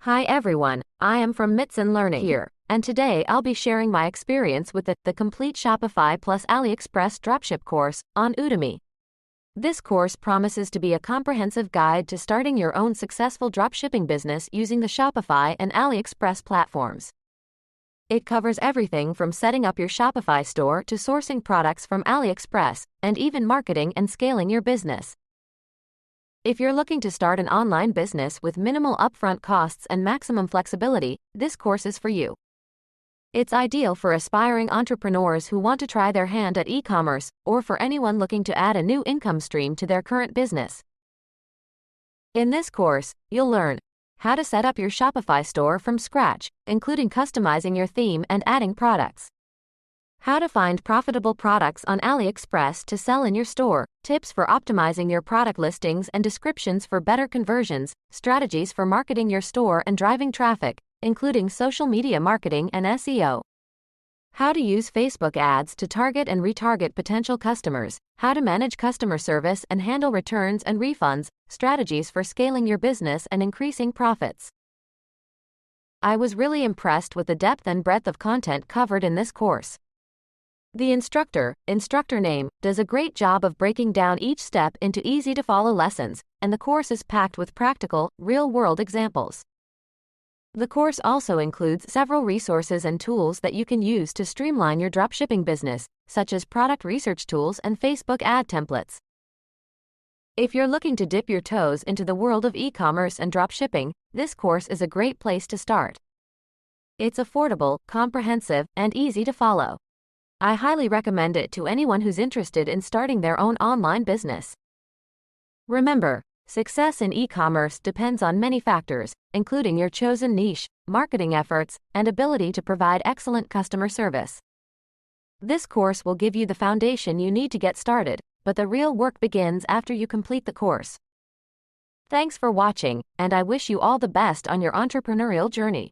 Hi everyone, I am from Mitson Learning here, and today I'll be sharing my experience with the Complete Shopify plus Aliexpress Dropship course on Udemy. This course promises to be a comprehensive guide to starting your own successful dropshipping business using the Shopify and Aliexpress platforms. It covers everything from setting up your Shopify store to sourcing products from AliExpress, and even marketing and scaling your business. If you're looking to start an online business with minimal upfront costs and maximum flexibility, this course is for you. It's ideal for aspiring entrepreneurs who want to try their hand at e-commerce, or for anyone looking to add a new income stream to their current business. In this course, you'll learn how to set up your Shopify store from scratch, including customizing your theme and adding products. How to find profitable products on AliExpress to sell in your store, tips for optimizing your product listings and descriptions for better conversions, strategies for marketing your store and driving traffic, including social media marketing and SEO. How to use Facebook ads to target and retarget potential customers, how to manage customer service and handle returns and refunds, strategies for scaling your business and increasing profits. I was really impressed with the depth and breadth of content covered in this course. The instructor name, does a great job of breaking down each step into easy-to-follow lessons, and the course is packed with practical, real-world examples. The course also includes several resources and tools that you can use to streamline your dropshipping business, such as product research tools and Facebook ad templates. If you're looking to dip your toes into the world of e-commerce and dropshipping, this course is a great place to start. It's affordable, comprehensive, and easy to follow. I highly recommend it to anyone who's interested in starting their own online business. Remember, success in e-commerce depends on many factors, including your chosen niche, marketing efforts, and ability to provide excellent customer service. This course will give you the foundation you need to get started, but the real work begins after you complete the course. Thanks for watching, and I wish you all the best on your entrepreneurial journey.